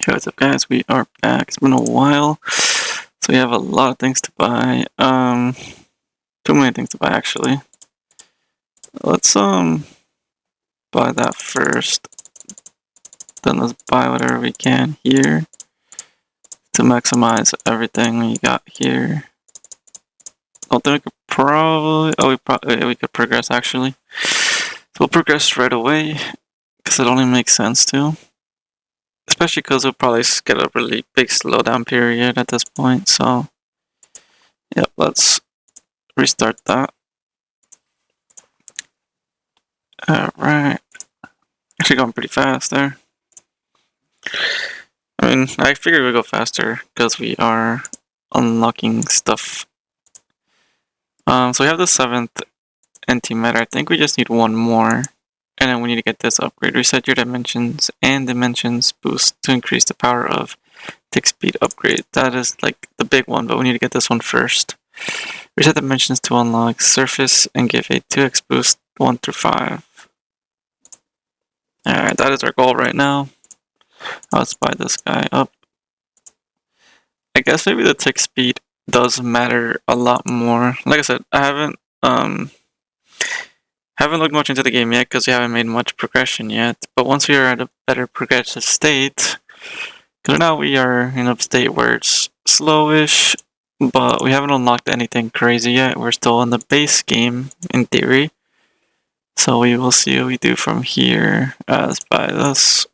Okay, what's up guys? We are back. It's been a while. So we have a lot of things to buy. Too many things to buy actually. Let's buy that first. Then let's buy whatever we can here to maximize everything we got here. I think we could probably we could progress actually. So we'll progress right away because it only makes sense to. Especially because we'll probably get a really big slowdown period at this point, so yep, let's restart that. Alright. Actually going pretty fast there. I mean, I figured we'd go faster because we are unlocking stuff. So we have the 7th Antimatter. I think we just need one more. And then we need to get this upgrade. Reset your dimensions and dimensions boost to increase the power of tick speed upgrade. That is like the big one, but we need to get this one first. Reset dimensions to unlock surface and give a 2x boost 1 through 5. Alright, that is our goal right now. Let's buy this guy up. I guess maybe the tick speed does matter a lot more. Like I said, I haven't looked much into the game yet because we haven't made much progression yet. But once we are at a better progressive state, because now we are in a state where it's slowish, but we haven't unlocked anything crazy yet. We're still in the base game, in theory. So we will see what we do from here. Let's buy this.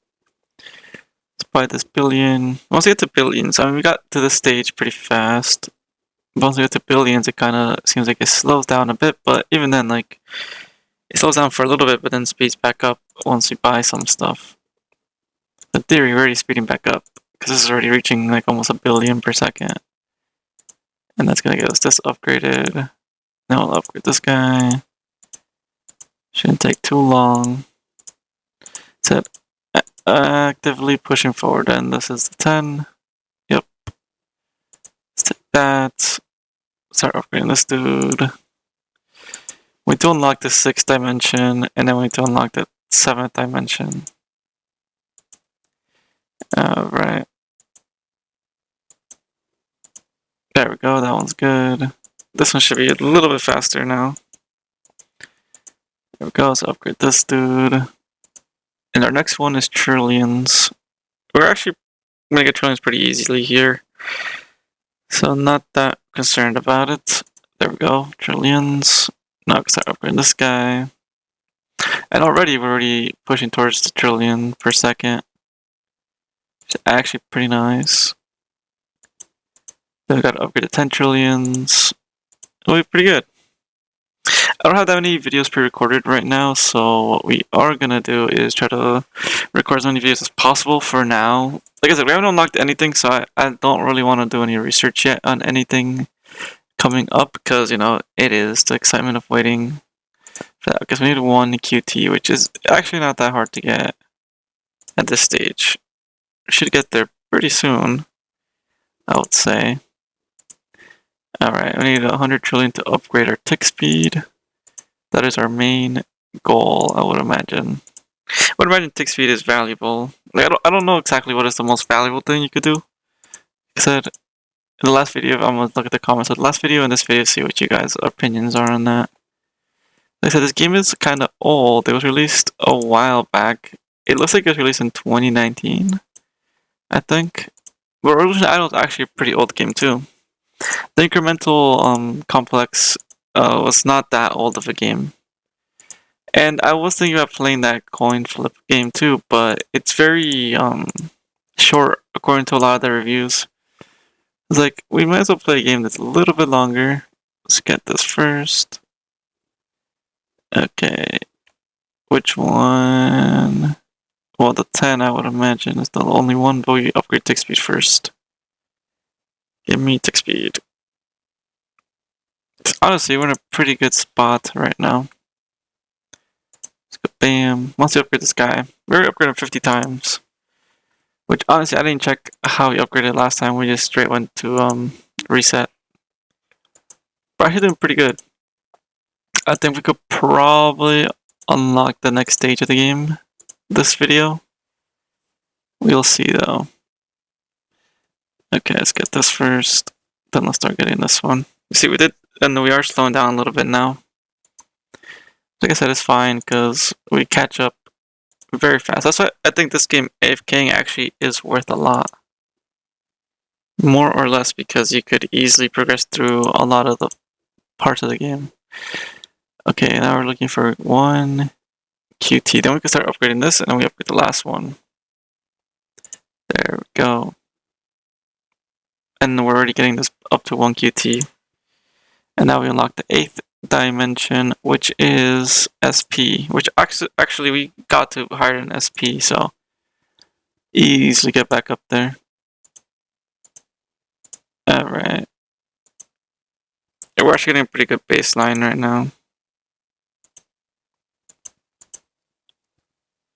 Let's buy this billion. Once we get to billions, I mean, we got to this stage pretty fast. Once we get to billions, it kind of seems like it slows down a bit, but even then, like, it slows down for a little bit, but then speeds back up once we buy some stuff. In theory, we're already speeding back up, because this is already reaching like almost 1 billion per second. And that's gonna get us this upgraded. Now we'll upgrade this guy. Shouldn't take too long. Said actively pushing forward, and this is the 10. Yep. Let's take that. Start upgrading this dude. We need to unlock the 6th dimension, and then we need to unlock the 7th dimension. Alright. There we go, that one's good. This one should be a little bit faster now. There we go, let's upgrade this dude. And our next one is trillions. We're actually gonna get trillions pretty easily here. So not that concerned about it. There we go, trillions. Now I can start upgrading this guy. And already we're already pushing towards the trillion per second. It's actually pretty nice. Then we gotta upgrade to 10 trillions. It'll be pretty good. I don't have that many videos pre-recorded right now, so what we are gonna do is try to record as many videos as possible for now. Like I said, we haven't unlocked anything, so I don't really want to do any research yet on anything coming up, because, you know, it is the excitement of waiting for that. Because we need 1 QT, which is actually not that hard to get at this stage. We should get there pretty soon, I would say. Alright, we need 100 trillion to upgrade our tick speed. That is our main goal, I would imagine. I would imagine tick speed is valuable. Like, I don't know exactly what is the most valuable thing you could do. I said in the last video, I'm gonna look at the comments of the last video and this video, see what you guys' opinions are on that. Like I said, this game is kind of old. It was released a while back. It looks like it was released in 2019, I think. But Revolution Idol is actually a pretty old game too. The incremental complex was not that old of a game. And I was thinking about playing that coin flip game too, but it's very short according to a lot of the reviews. It's like, we might as well play a game that's a little bit longer. Let's get this first. Okay. Which one? Well, the 10 I would imagine is the only one, but we upgrade tick speed first. Give me tick speed. Honestly, we're in a pretty good spot right now. Let's go bam. Once we upgrade this guy, we already upgraded him 50 times. Which, honestly, I didn't check how we upgraded last time. We just straight went to reset. But actually doing pretty good. I think we could probably unlock the next stage of the game this video. We'll see though. Okay, let's get this first. Then let's start getting this one. See, we did, and we are slowing down a little bit now. Like I said, it's fine because we catch up very fast. That's why I think this game, AFKing, actually is worth a lot. More or less because you could easily progress through a lot of the parts of the game. Okay, now we're looking for 1 QT. Then we can start upgrading this, and then we upgrade the last one. There we go. And we're already getting this up to 1 QT. And now we unlock the 8th dimension, which is SP, which actually we got to higher than SP, so easily get back up there. Alright. Yeah, we're actually getting a pretty good baseline right now.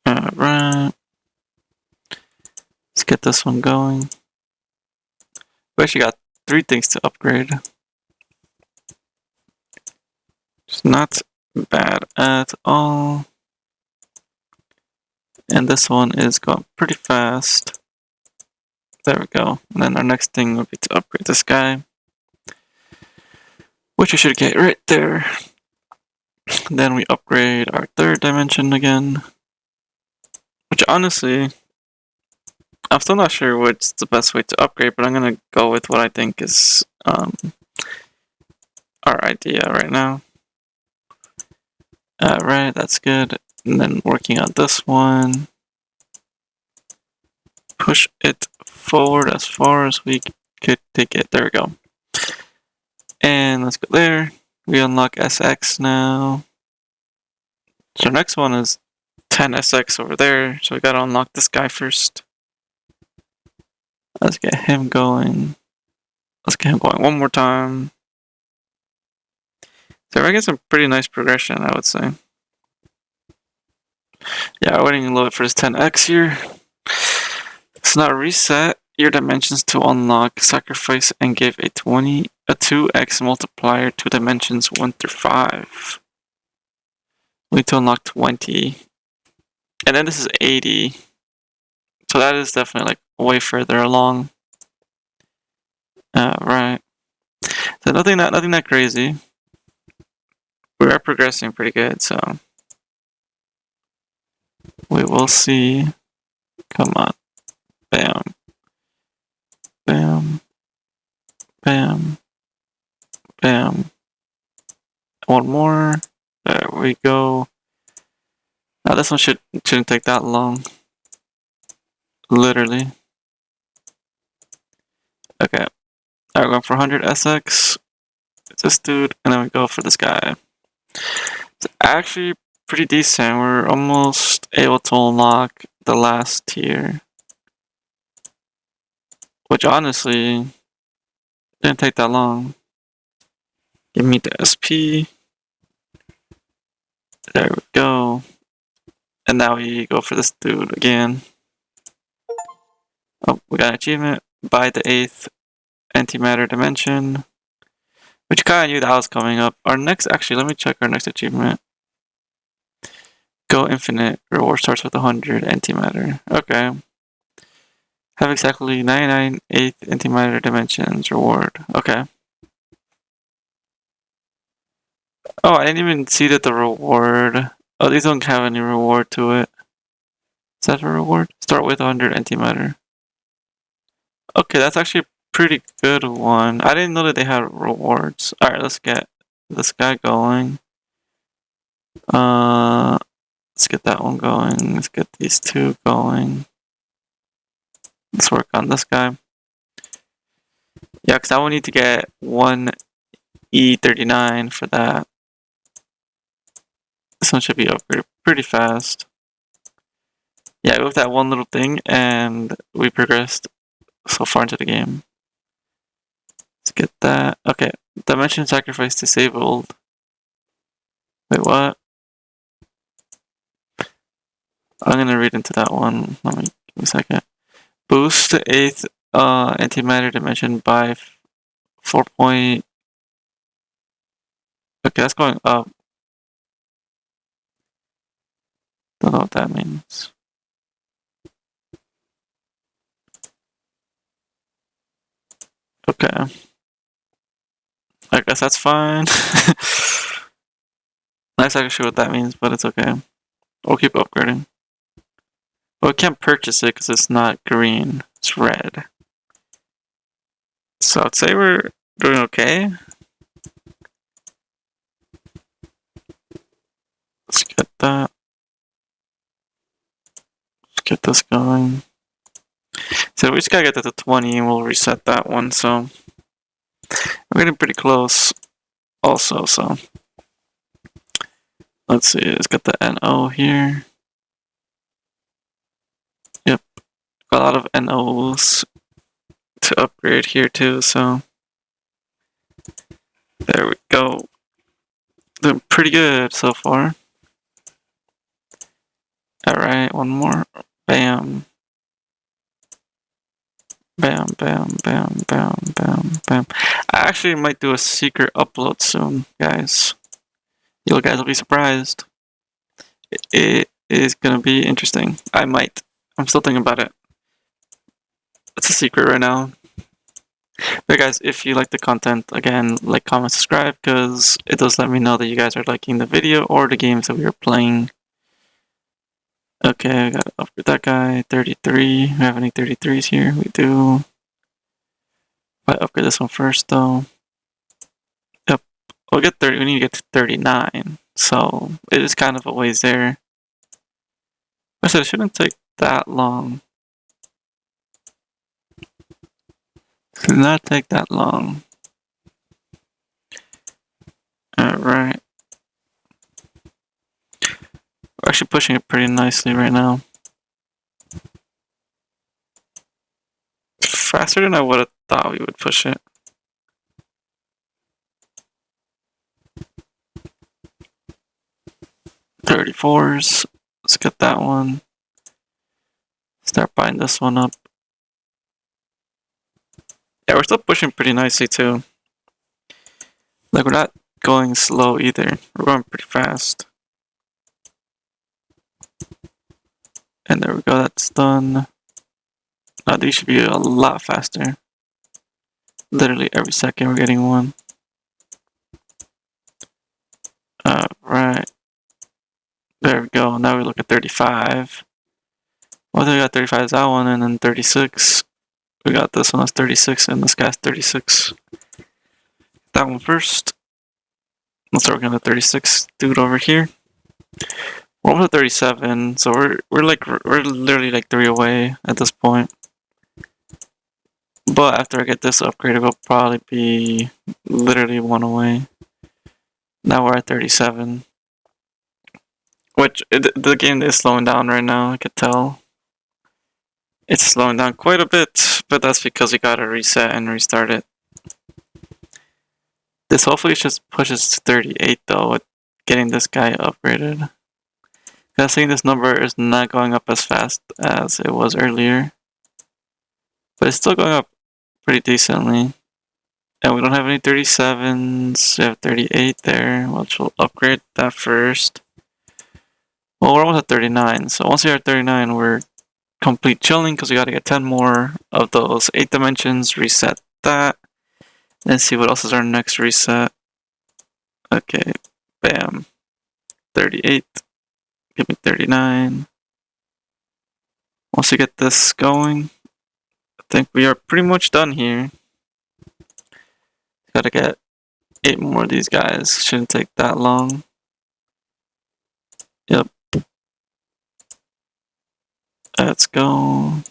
Alright. Let's get this one going. We actually got 3 things to upgrade. It's not bad at all. And this one is going pretty fast. There we go. And then our next thing would be to upgrade this guy, which we should get right there. Then we upgrade our 3rd dimension again, which honestly, I'm still not sure what's the best way to upgrade, but I'm gonna go with what I think is our idea right now. Alright, that's good. And then working on this one, push it forward as far as we could take it. There we go. And let's go there. We unlock SX now. So our next one is 10 SX over there. So we gotta unlock this guy first. Let's get him going. Let's get him going one more time. So we're getting some pretty nice progression, I would say. Yeah, we're waiting a little bit for this 10x here. So now reset your dimensions to unlock, sacrifice, and give a 2x multiplier to dimensions 1 through 5. We need to unlock 20. And then this is 80. So that is definitely like way further along. Right. So nothing that crazy. We are progressing pretty good, so we will see. Come on. Bam. Bam. Bam. Bam. One more. There we go. Now this one shouldn't take that long. Literally. Okay. Now we're going for 100 SX. It's this dude, and then we go for this guy. It's actually pretty decent. We're almost able to unlock the last tier. Which honestly didn't take that long. Give me the SP. There we go. And now we go for this dude again. Oh, we got an achievement. Buy the 8th Antimatter Dimension. Which kind of knew that was coming up. Our next, actually, let me check our next achievement. Go Infinite. Reward starts with 100 Antimatter. Okay. Have exactly 99 8th Antimatter Dimensions. Reward. Okay. Oh, I didn't even see that the reward. Oh, these don't have any reward to it. Is that a reward? Start with 100 antimatter. Okay, that's actually a pretty good one. I didn't know that they had rewards. Alright, let's get this guy going. Let's get that one going. Let's get these two going. Let's work on this guy. Yeah, because I will need to get one E39 for that. This one should be upgraded pretty fast. Yeah, with that one little thing, and we progressed so far into the game. Let's get that. Okay, dimension sacrifice disabled. Wait, what? I'm gonna read into that one. Let me give me a second. Boost the 8th antimatter dimension by 4 point. Okay, that's going up. Don't know what that means. Okay. I guess that's fine. Not exactly sure what that means, but it's okay. We'll keep upgrading. Well, we can't purchase it because it's not green. It's red. So I'd say we're doing okay. Let's get that. Let's get this going. So we just gotta get that to 20 and we'll reset that one. So we're getting pretty close also. So let's see. Let's get the NO here. Yep. Got a lot of NOs to upgrade here too. So there we go. Doing pretty good so far. Alright, one more. Bam. Bam, bam, bam, bam, bam, bam. I actually might do a secret upload soon, guys. You guys will be surprised. It is gonna be interesting. I might. I'm still thinking about it. It's a secret right now. But guys, if you like the content, again, like, comment, subscribe, because it does let me know that you guys are liking the video or the games that we are playing. Okay, I gotta upgrade that guy. 33. We have any 33s here? We do. I upgrade this one first, though. Yep. We'll get 30. We need to get to 39. So it is kind of a ways there. I said it shouldn't take that long. It should not take that long. Alright. We're actually pushing it pretty nicely right now. Faster than I would have thought we would push it. $34s. Let's get that one. Start buying this one up. Yeah, we're still pushing pretty nicely too. Like, we're not going slow either. We're going pretty fast. And there we go, that's done. Now these should be a lot faster. Literally every second we're getting one. Alright. There we go. Now we look at 35. Well, we got 35 is that one, and then 36. We got this one that's 36, and this guy's 36. That one first. Let's start working on the 36 dude over here. We're almost at 37, so we're literally like 3 away at this point. But after I get this upgrade, we'll probably be literally 1 away. Now we're at 37. Which, the game is slowing down right now, I could tell. It's slowing down quite a bit, but that's because we gotta reset and restart it. This hopefully just pushes to 38 though, with getting this guy upgraded. I think this number is not going up as fast as it was earlier. But it's still going up pretty decently. And we don't have any 37s, we have 38 there, which we'll upgrade that first. Well, we're almost at 39, so once we are at 39, we're complete chilling because we gotta get 10 more of those 8 dimensions, reset that, and see what else is our next reset. Okay, bam. 38. Give me 39. Once we get this going, I think we are pretty much done here. Gotta get 8 more of these guys. Shouldn't take that long. Yep. Let's go.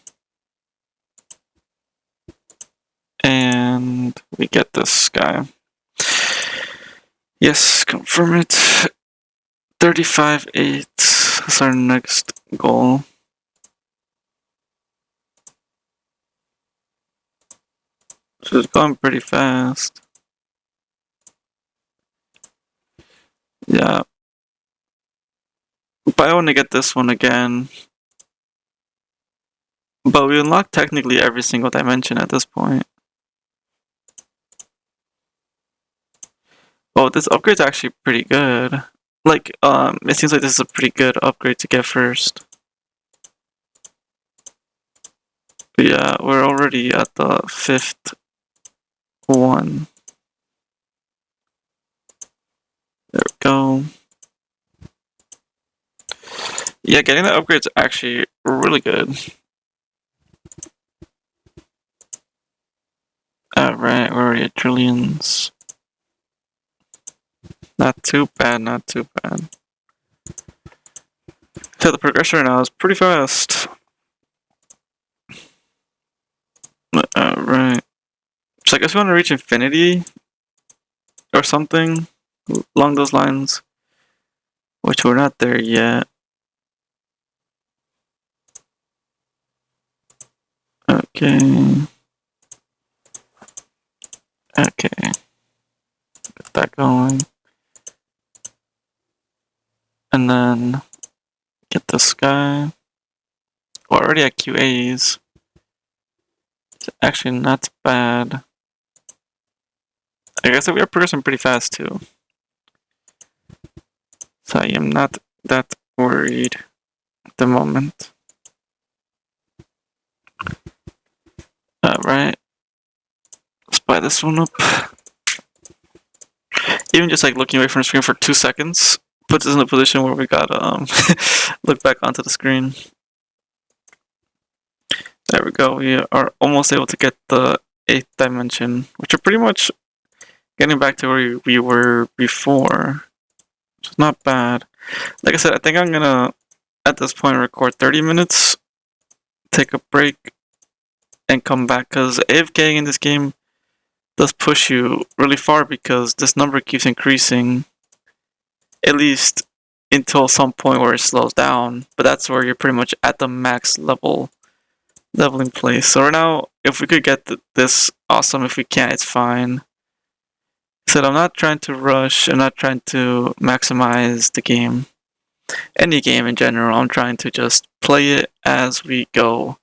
And we get this guy. Yes, confirm it. 35.8. That's our next goal. So it's going pretty fast. Yeah. But I want to get this one again. But we unlocked technically every single dimension at this point. Oh, this upgrade's actually pretty good. Like, it seems like this is a pretty good upgrade to get first. But yeah, we're already at the 5th 1. There we go. Yeah, getting the upgrade's actually really good. Alright, we're already at trillions. Not too bad, not too bad. So the progression right now is pretty fast. Alright. So I guess we want to reach infinity or something along those lines, which we're not there yet. Okay. Okay. Get that going. And then get this guy. We're already at QAs. It's actually not bad. I guess that we are progressing pretty fast too. So I am not that worried at the moment. Alright. Let's buy this one up. Even just like looking away from the screen for 2 seconds puts us in a position where we gotta look back onto the screen. There we go. We are almost able to get the 8th dimension, which are pretty much getting back to where we were before. Which is not bad. Like I said, I think I'm gonna at this point record 30 minutes, take a break, and come back, because AFKing in this game does push you really far because this number keeps increasing, at least until some point where it slows down, but that's where you're pretty much at the max leveling place. So right now, if we could get this, awesome. If we can't, it's fine. So I'm not trying to rush, I'm not trying to maximize the game. Any game in general, I'm trying to just play it as we go.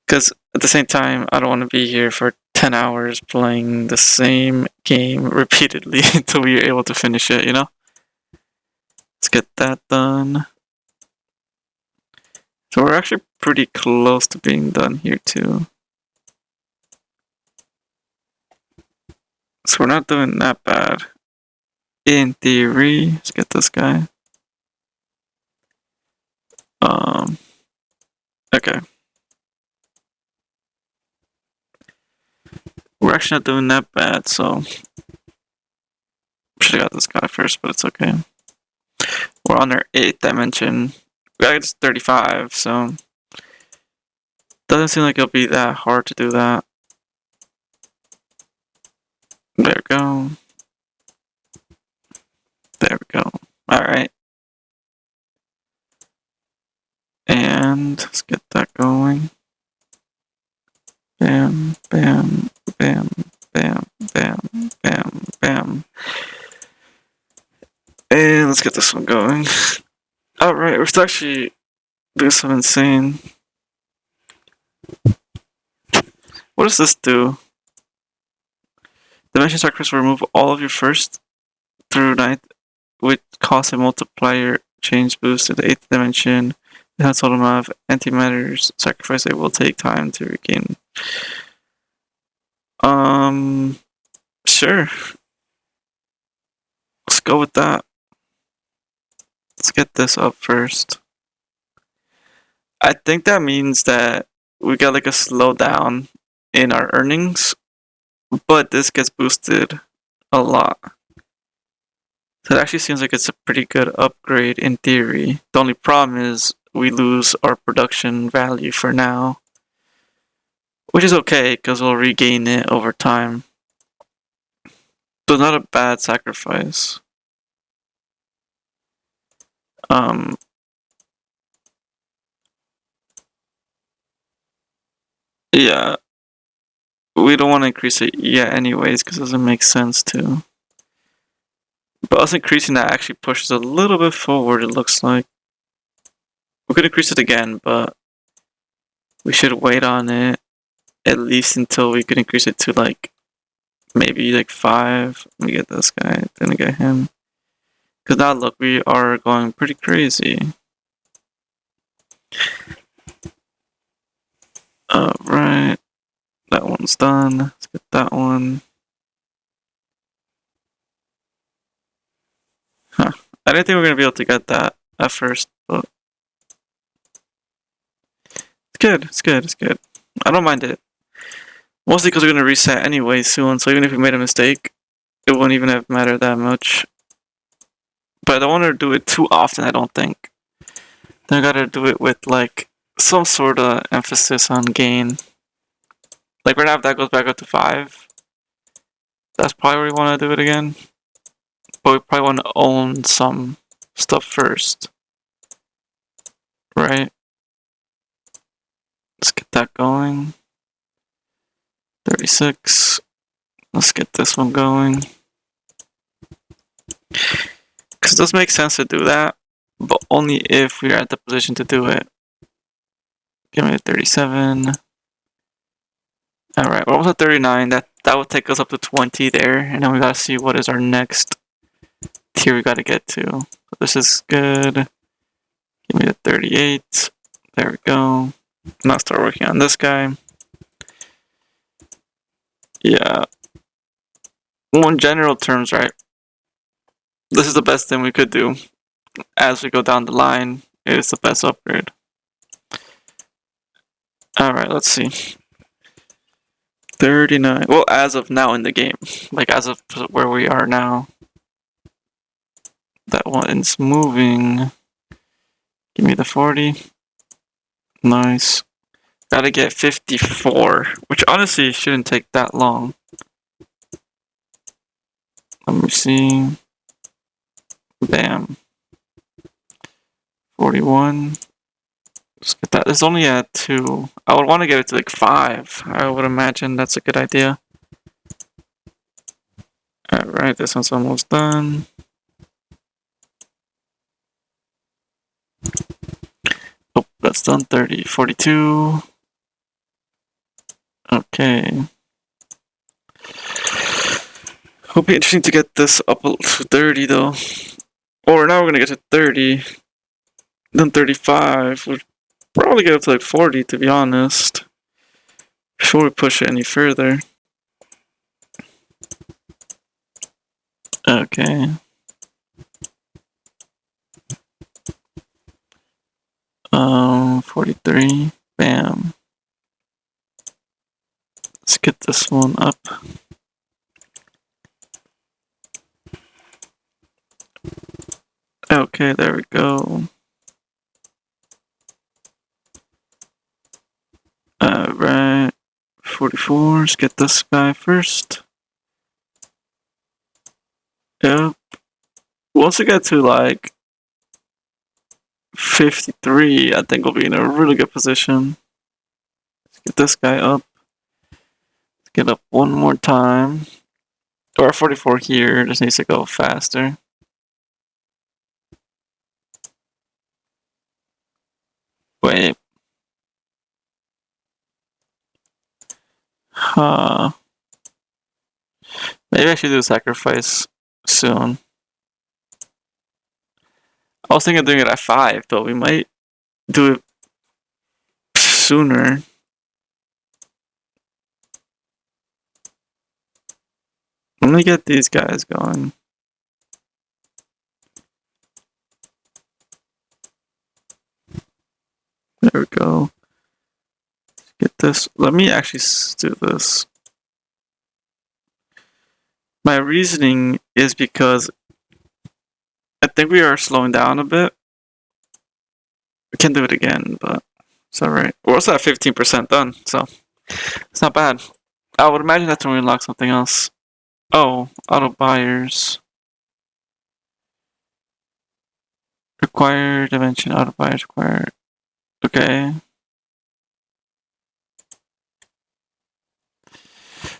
Because at the same time, I don't want to be here for 10 hours playing the same game repeatedly until we are able to finish it, you know? Let's get that done. So we're actually pretty close to being done here too. So we're not doing that bad. In theory, let's get this guy. Okay. We're actually not doing that bad, so should have got this guy first, but it's okay. We're on our 8th dimension. We got 35, so doesn't seem like it'll be that hard to do that. There we go. There we go. Alright. And let's get that going. Bam, bam, bam, bam, bam, bam, bam. And let's get this one going. Alright, we're still actually doing some insane. What does this do? Dimension Sacrifice will remove all of your first through 9th, which cause a multiplier change boost to the 8th dimension. The total amount of antimatter sacrifice it will take time to regain. Sure. Let's go with that. Let's get this up first. I think that means that we got like a slowdown in our earnings, but this gets boosted a lot. So it actually seems like it's a pretty good upgrade in theory. The only problem is we lose our production value for now, which is okay because we'll regain it over time. So not a bad sacrifice. Yeah, we don't want to increase it yet anyways because it doesn't make sense to. But us increasing that actually pushes a little bit forward, it looks like. We could increase it again, but we should wait on it at least until we could increase it to like maybe like 5. Let me get this guy, then I get him. Because now look, we are going pretty crazy. Alright, that one's done. Let's get that one. I didn't think we were gonna be able to get that at first, but it's good. It's good. It's good. I don't mind it. Mostly because we're gonna reset anyway soon, so even if we made a mistake, it wouldn't even have mattered that much. But I don't want to do it too often. I don't think. Then I gotta do it with like some sort of emphasis on gain. Like right now, if that goes back up to 5, that's probably where we want to do it again. But we probably want to own some stuff first, right? Let's get that going. 36. Let's get this one going. Because it does make sense to do that, but only if we are at the position to do it. Give me a 37. Alright, we're almost at 39. That would take us up to 20 there, and then we gotta see what is our next tier we gotta get to. So this is good. Give me the 38. There we go. Now start working on this guy. Yeah. Well, in general terms, right? This is the best thing we could do. As we go down the line, it's the best upgrade. Alright, let's see. 39. Well, as of now in the game. Like, as of where we are now. That one's moving. Give me the 40. Nice. Gotta get 54, which honestly shouldn't take that long. Let me see. Bam. 41. Let's get that. It's only at 2. I would want to get it to like 5. I would imagine that's a good idea. Alright, this one's almost done. Oh, that's done. 30. 42. Okay. It'll be interesting to get this up to 30 though. Or now we're gonna get to 30. Then 35. We'll probably get up to like 40 to be honest. Before we push it any further. Okay. 43. Bam. Let's get this one up. Okay, there we go. Alright. 44. Let's get this guy first. Yep. Once we get to like 53, I think we'll be in a really good position. Let's get this guy up. Let's get up one more time. Or 44 here, just needs to go faster. Wait. Maybe I should do a sacrifice soon. I was thinking of doing it at 5, but we might do it sooner. Let me get these guys going. There we go. Get this. Let me actually do this. My reasoning is because I think we are slowing down a bit. We can do it again, but it's alright. We're also at 15% done, so it's not bad. I would imagine that's when we unlock something else. Oh, auto buyers. Require dimension, auto buyers require. Okay.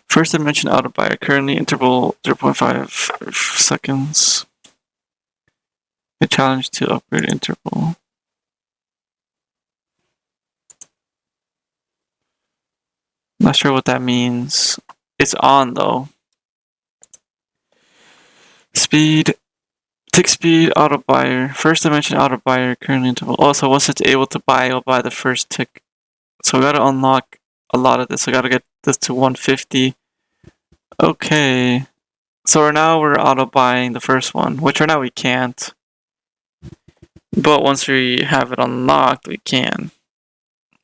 First dimension auto buyer, currently interval 0.5 seconds. A challenge to upgrade interval. Not sure what that means. It's on though. Speed. Tick speed, auto buyer. First dimension auto buyer, currently interval. Also, once it's able to buy, it'll buy the first tick. So we gotta unlock a lot of this. I gotta get this to 150. Okay. So now we're auto buying the first one, which right now we can't. But once we have it unlocked, we can.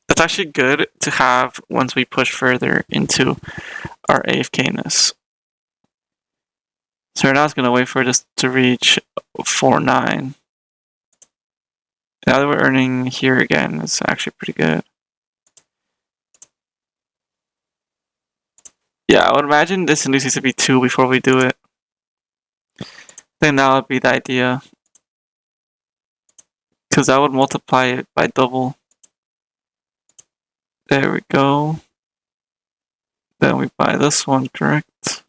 That's actually good to have once we push further into our AFK-ness. So we're not going to wait for this to reach 4.9. Now that we're earning here again, it's actually pretty good. Yeah, I would imagine this needs to be 2 before we do it. I think that would be the idea. Because that would multiply it by double. There we go. Then we buy this one, correct?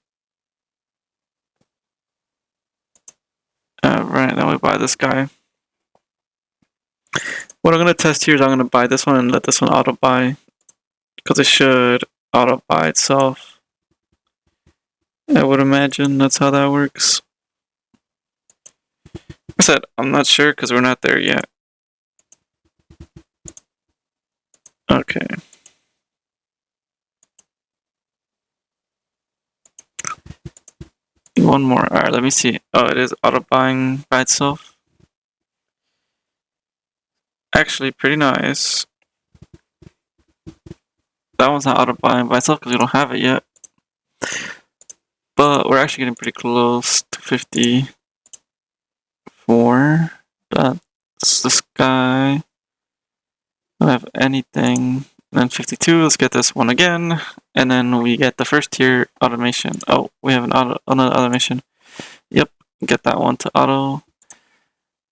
Right, then we buy this guy. What I'm going to test here is I'm going to buy this one and let this one auto-buy. Because it should auto-buy itself. I would imagine that's how that works. Like I said, I'm not sure because we're not there yet. Okay. One more. Alright, let me see. Oh, it is auto-buying by itself. Actually, pretty nice. That one's not auto-buying by itself because we don't have it yet. But we're actually getting pretty close to 54. That's this guy. Don't have anything. And then 52, let's get this one again. And then we get the first tier automation. Oh, we have another automation. Yep, get that one to auto.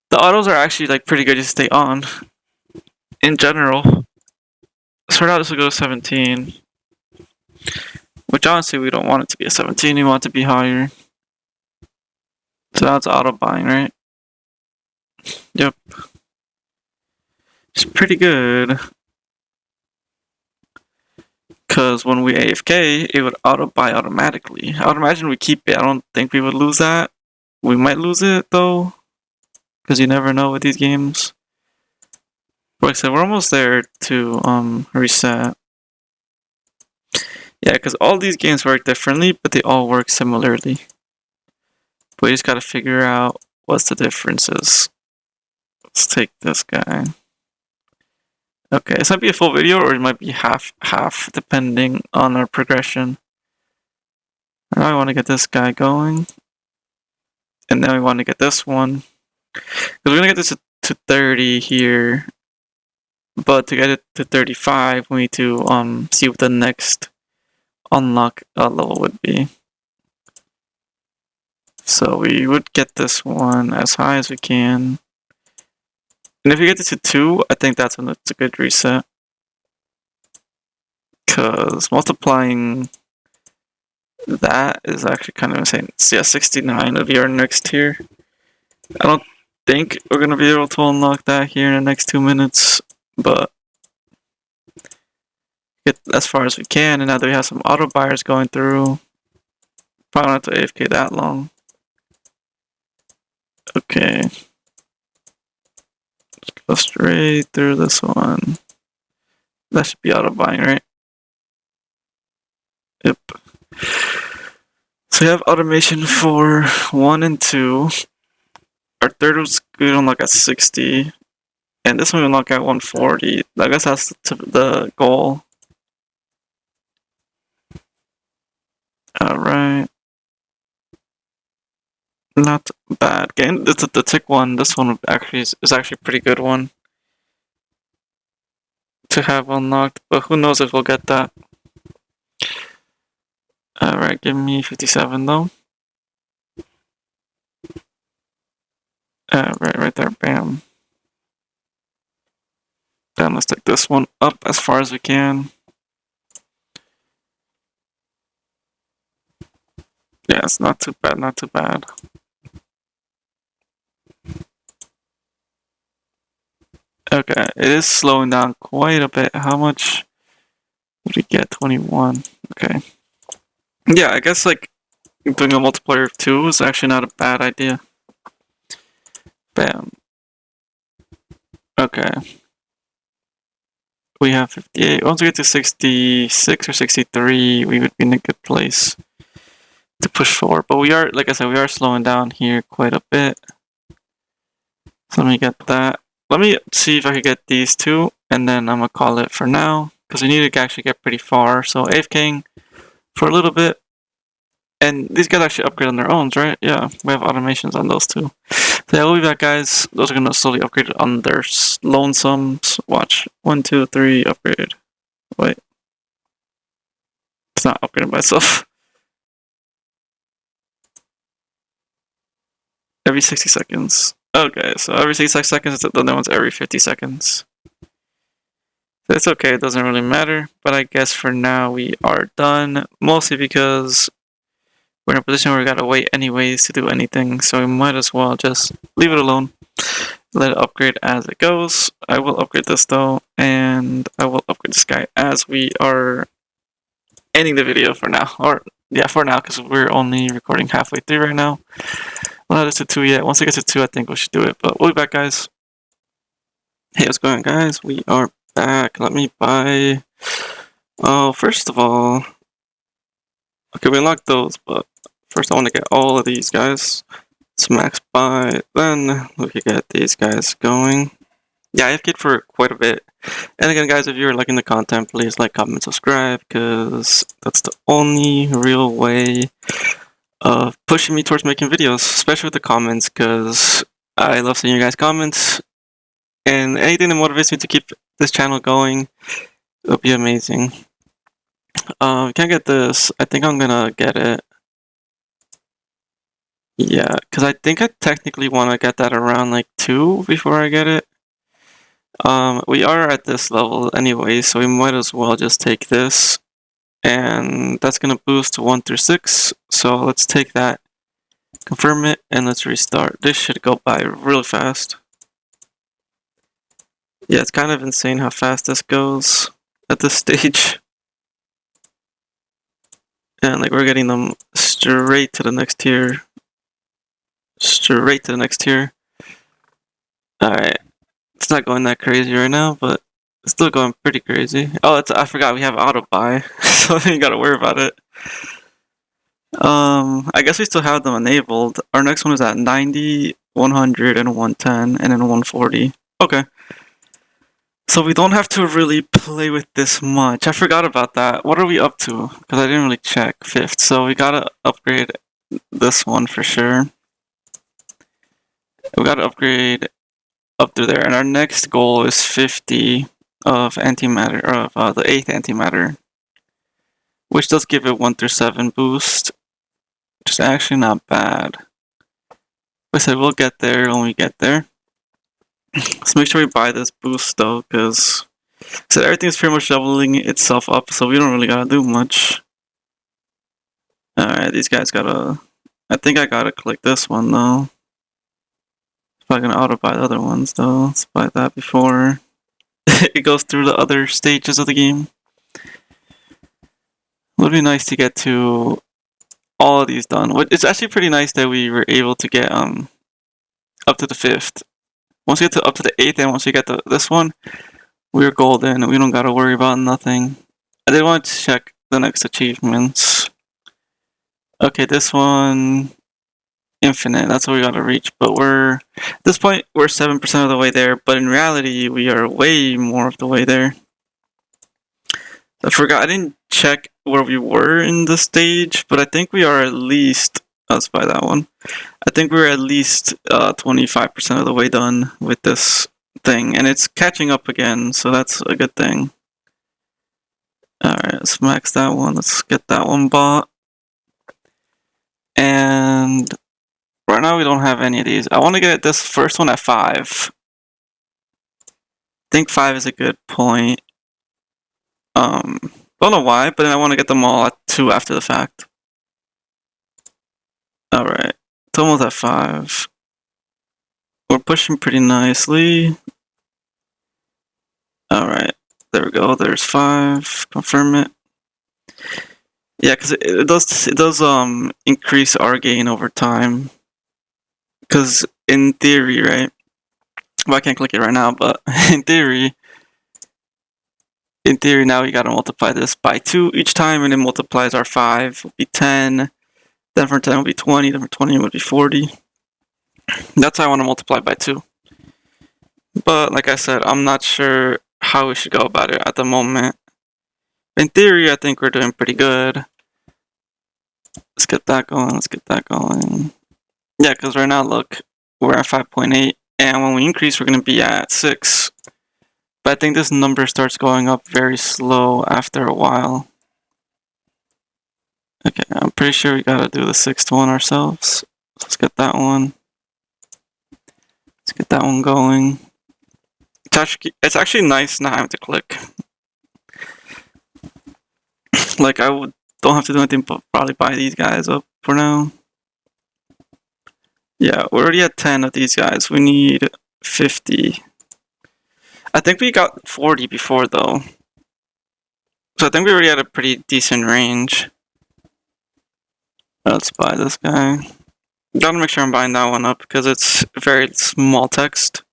The autos are actually like pretty good to stay on in general. So now this will go to 17. Which honestly we don't want it to be a 17, we want it to be higher. So that's auto buying, right? Yep. It's pretty good. Because when we AFK, it would auto buy automatically. I would imagine we keep it. I don't think we would lose that. We might lose it though. Because you never know with these games. Like I said, we're almost there to reset. Yeah, because all these games work differently, but they all work similarly. But we just gotta figure out what's the differences. Let's take this guy. Okay, this might be a full video or it might be half depending on our progression. Now I want to get this guy going. And then we want to get this one. Because we're going to get this to 30 here. But to get it to 35, we need to see what the next unlock level would be. So we would get this one as high as we can. And if we get this to 2, I think that's when it's a good reset. Because multiplying that is actually kind of insane. So yeah, 69 will be our next tier. I don't think we're going to be able to unlock that here in the next 2 minutes. But get as far as we can. And now that we have some auto buyers going through, probably not to AFK that long. Okay. Let's go straight through this one. That should be auto buying, right? Yep. So we have automation for 1 and 2. Our third was good unlock at 60. And this one we unlock at 140. I guess that's the goal. Alright. Not bad. Getting the tick one, this one actually is actually a pretty good one to have unlocked, but who knows if we'll get that. Alright, give me 57 though. Right there, bam. Then let's take this one up as far as we can. Yeah, it's not too bad, not too bad. Okay, it is slowing down quite a bit. How much did we get? 21. Okay. Yeah, I guess like doing a multiplier of 2 is actually not a bad idea. Bam. Okay. We have 58. Once we get to 66 or 63, we would be in a good place to push forward. But we are, like I said, we are slowing down here quite a bit. So let me get that. Let me see if I can get these two, and then I'm gonna call it for now, because we need to actually get pretty far. So AFKing for a little bit. And these guys actually upgrade on their own, right? Yeah, we have automations on those two. So yeah, we'll be back, guys. Those are gonna slowly upgrade on their lonesomes. Watch. 1, 2, 3, upgrade. Wait. It's not upgrading by itself. Every 60 seconds. Okay, so every 60 seconds, the other one's every 50 seconds. It's okay, it doesn't really matter. But I guess for now we are done. Mostly because we're in a position where we gotta wait anyways to do anything. So we might as well just leave it alone. Let it upgrade as it goes. I will upgrade this though, and I will upgrade this guy as we are ending the video for now. Or yeah, for now, because we're only recording halfway through right now. We're not to 2 yet. Once it gets to 2, I think we should do it. But we'll be back, guys. Hey, what's going on, guys? We are back. Let me buy. Oh, first of all, okay, we unlocked those, but first I want to get all of these guys. It's max buy. Then we can get these guys going. Yeah, I've get for quite a bit. And again, guys, if you're liking the content, please like, comment, subscribe, because that's the only real way of pushing me towards making videos, especially with the comments, because I love seeing you guys' comments. And anything that motivates me to keep this channel going, it'll be amazing. Can't get this. I think I'm gonna get it. Yeah, because I think I technically want to get that around like 2 before I get it. We are at this level anyway, so we might as well just take this. And that's gonna boost to 1 through 6. So let's take that, confirm it, and let's restart. This should go by really fast. Yeah, it's kind of insane how fast this goes at this stage. And like we're getting them straight to the next tier. Straight to the next tier. Alright. It's not going that crazy right now, but it's still going pretty crazy. Oh, I forgot we have auto buy, so you gotta worry about it. I guess we still have them enabled. Our next one is at 90, 100, and 110, and then 140. Okay. So we don't have to really play with this much. I forgot about that. What are we up to? Because I didn't really check. 5th. So we gotta upgrade this one for sure. We gotta upgrade up through there. And our next goal is 50 of antimatter, of the 8th antimatter. Which does give it 1 through 7 boost. Which is actually not bad. Like I said, we'll get there when we get there. Let's make sure we buy this boost though, because everything's pretty much leveling itself up, so we don't really gotta do much. Alright, these guys gotta... I think I gotta click this one though. Probably gonna auto buy the other ones though. Let's buy that before it goes through the other stages of the game. It would be nice to get to all of these done. It's actually pretty nice that we were able to get up to the 5th. Once we get up to the 8th, and once we get to this one, we're golden. We don't gotta worry about nothing. I did want to check the next achievements. Okay, this one, infinite. That's what we gotta reach. But at this point, we're 7% of the way there. But in reality, we are way more of the way there. I forgot. I didn't check where we were in the stage, but I think we are at least. Let's buy that one. I think we're at least 25% of the way done with this thing, and it's catching up again, so that's a good thing. Alright, let's max that one. Let's get that one bought. And right now we don't have any of these. I want to get this first one at 5. I think 5 is a good point. Don't know why, but then I want to get them all at 2 after the fact. Alright, it's almost at 5. We're pushing pretty nicely. Alright, there we go. There's 5. Confirm it. Yeah, because it does increase our gain over time. Because in theory, right? Well, I can't click it right now, but in theory now we gotta multiply this by 2 each time, and it multiplies our 5. Will be 10. Then for 10 will be 20. Then for 20 it would be 40. That's why I want to multiply by 2. But like I said, I'm not sure how we should go about it at the moment. In theory, I think we're doing pretty good. Let's get that going. Let's get that going. Yeah, because right now, look, we're at 5.8, and when we increase, we're going to be at 6. But I think this number starts going up very slow after a while. Okay, I'm pretty sure we gotta do the 6th one ourselves. Let's get that one. Let's get that one going. It's actually nice not having to click. Like, don't have to do anything but probably buy these guys up for now. Yeah, we're already at 10 of these guys. We need 50. I think we got 40 before, though. So I think we already had a pretty decent range. Let's buy this guy. Gotta make sure I'm buying that one up because it's very small text.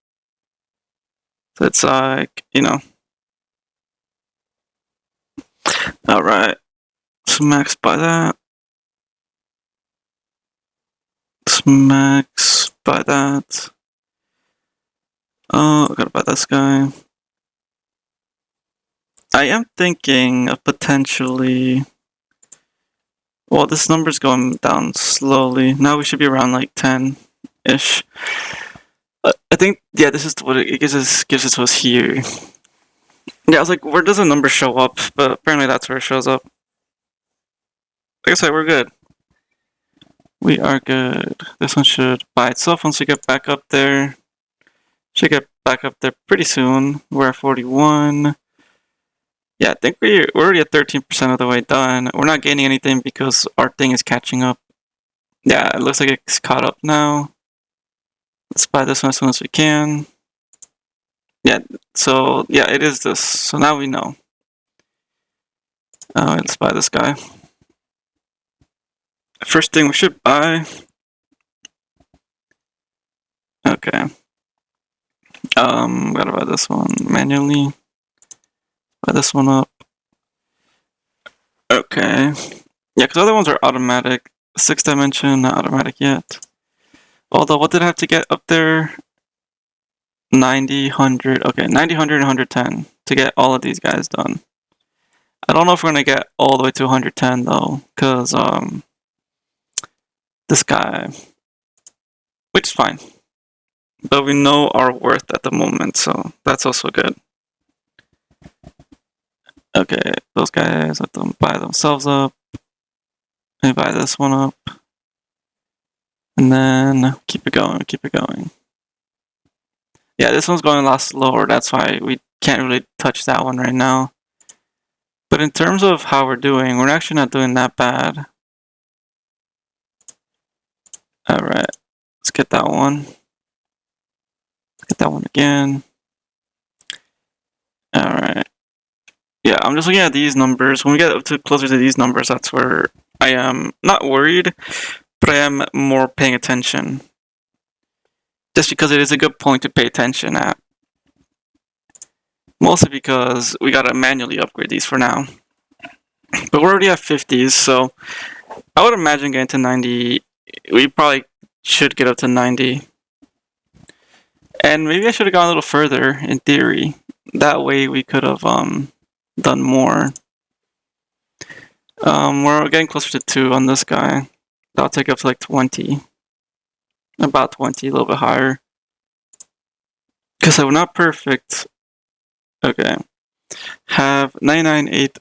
So it's like, you know. Alright. So max buy that. Max buy that. Oh, I gotta buy this guy. I am thinking of potentially. Well, this number's going down slowly. Now we should be around like 10-ish. I think, yeah, this is what it gives us to us here. Yeah, I was like, where does the number show up? But apparently that's where it shows up. Like I said, we're good. We are good. This one should buy itself once we get back up there. Should get back up there pretty soon. We're at 41. Yeah, I think we're already at 13% of the way done. We're not gaining anything because our thing is catching up. Yeah, it looks like it's caught up now. Let's buy this one as soon as we can. Yeah, so yeah, it is this. So now we know. Let's buy this guy. First thing we should buy. Okay. Gotta buy this one manually. Buy this one up. Okay. Yeah, because other ones are automatic. 6th dimension, not automatic yet. Although, what did I have to get up there? 90, 100. Okay, 90, 100, and 110 to get all of these guys done. I don't know if we're gonna get all the way to 110 though, because this guy, which is fine, but we know our worth at the moment, so that's also good. Okay, those guys let them buy themselves up. Let me buy this one up, and then keep it going, keep it going. Yeah, this one's going a lot slower. That's why we can't really touch that one right now. But in terms of how we're doing, we're actually not doing that bad. Alright, let's get that one. Let's get that one again. Alright. Yeah, I'm just looking at these numbers. When we get up to closer to these numbers, that's where I am not worried, but I am more paying attention. Just because it is a good point to pay attention at. Mostly because we gotta manually upgrade these for now. But we're already at 50s, so I would imagine getting to 90. We probably should get up to 90. And maybe I should have gone a little further, in theory. That way we could have done more. We're getting closer to 2 on this guy. That'll take up to like 20. About 20, a little bit higher. Because we're not perfect. Okay. Have 99/8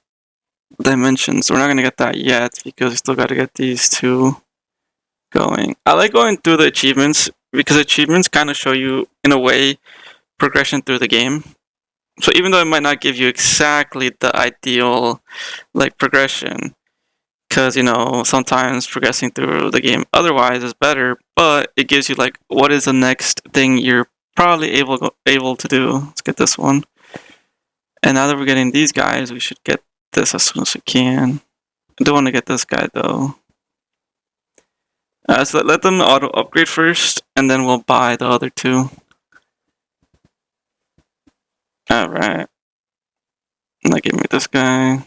dimensions. We're not going to get that yet because we still got to get these 2 going. I like going through the achievements because achievements kind of show you, in a way, progression through the game. So even though it might not give you exactly the ideal like progression, because you know sometimes progressing through the game otherwise is better, but it gives you like what is the next thing you're probably able to do. Let's get this one. And now that we're getting these guys, we should get this as soon as we can. I don't want to get this guy though. So let them auto upgrade first, and then we'll buy the other 2. Alright. Now give me this guy.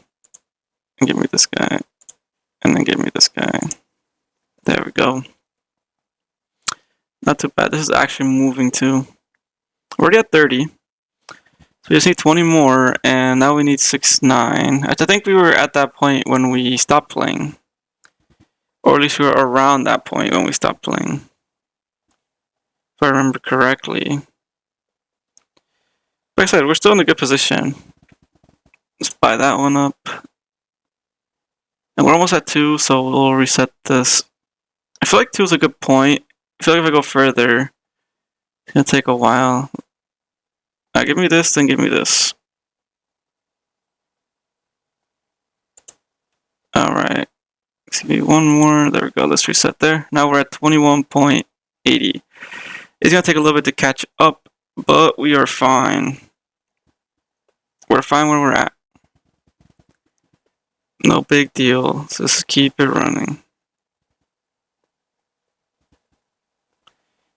And give me this guy. And then give me this guy. There we go. Not too bad. This is actually moving too. We're already at 30. So we just need 20 more, and now we need 6, 9. I think we were at that point when we stopped playing. Or at least we were around that point when we stopped playing. If I remember correctly. Like I said, we're still in a good position. Let's buy that one up. And we're almost at 2, so we'll reset this. I feel like 2 is a good point. I feel like if I go further, it's gonna take a while. Give me this, then give me this. Alright. Let's give me one more. There we go. Let's reset there. Now we're at 21.80. It's gonna take a little bit to catch up, but we are fine. We're fine where we're at. No big deal. So just keep it running.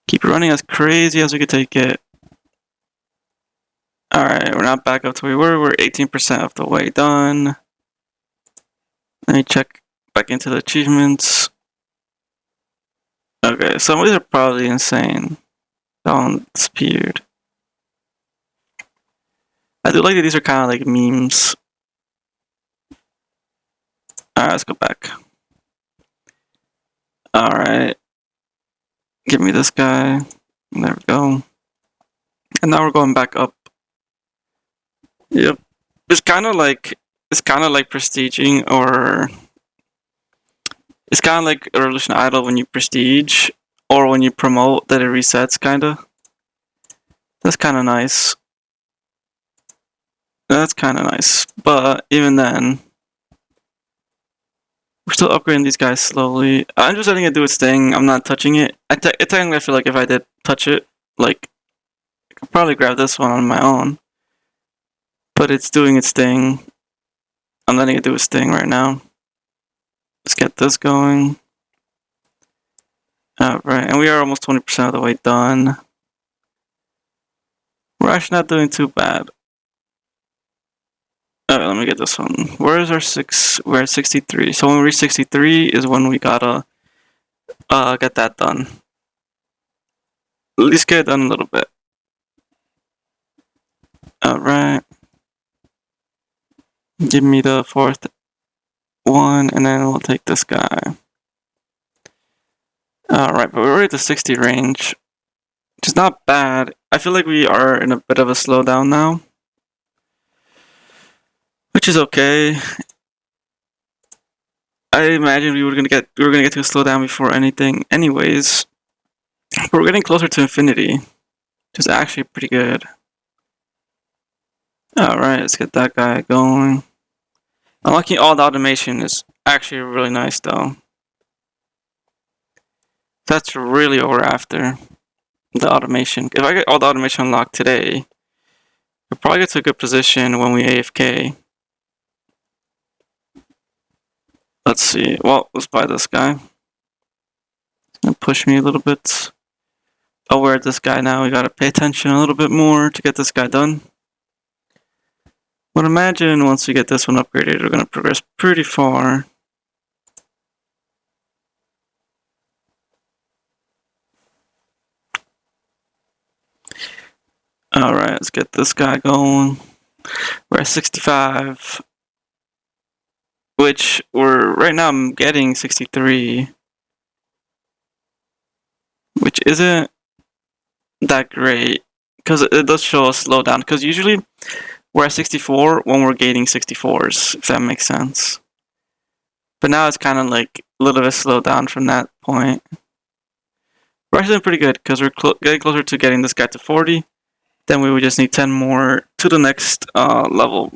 Keep it running as crazy as we could take it. Alright, we're not back up to where we were. We're 18% of the way done. Let me check back into the achievements. Okay, some of these are probably insane. That one disappeared. I do like that these are kind of like memes. Alright, let's go back. Alright. Give me this guy. There we go. And now we're going back up. Yep. It's kind of like prestiging, or it's kind of like a Revolution Idol when you prestige or when you promote that it resets, kinda. That's kind of nice. That's kind of nice, but even then, we're still upgrading these guys slowly. I'm just letting it do its thing. I'm not touching it. Technically, I feel like if I did touch it, like, I could probably grab this one on my own. But it's doing its thing. I'm letting it do its thing right now. Let's get this going. Alright, and we are almost 20% of the way done. We're actually not doing too bad. Alright, let me get this one. Where is our 6? We're at 63. So when we reach 63 is when we gotta get that done. At least get it done a little bit. Alright. Give me the 4th one, and then we'll take this guy. Alright, but we're already at the 60 range, which is not bad. I feel like we are in a bit of a slowdown now, which is okay. I imagine we were gonna get to a slowdown before anything, anyways. But we're getting closer to infinity, which is actually pretty good. Alright, let's get that guy going. Unlocking all the automation is actually really nice, though. That's really what we're after. The automation. If I get all the automation unlocked today, we'll probably get to a good position when we AFK. Let's see. Well, let's buy this guy. It's gonna push me a little bit. Oh, we're at this guy now. We gotta pay attention a little bit more to get this guy done. But imagine once we get this one upgraded, we're gonna progress pretty far. Alright, let's get this guy going. We're at 65. Which right now I'm getting 63. Which isn't that great. Because it does show a slowdown. Because usually we're at 64 when we're gaining 64s, if that makes sense. But now it's kind of like a little bit slowed down from that point. We're actually doing pretty good because we're getting closer to getting this guy to 40. Then we would just need 10 more to the next level,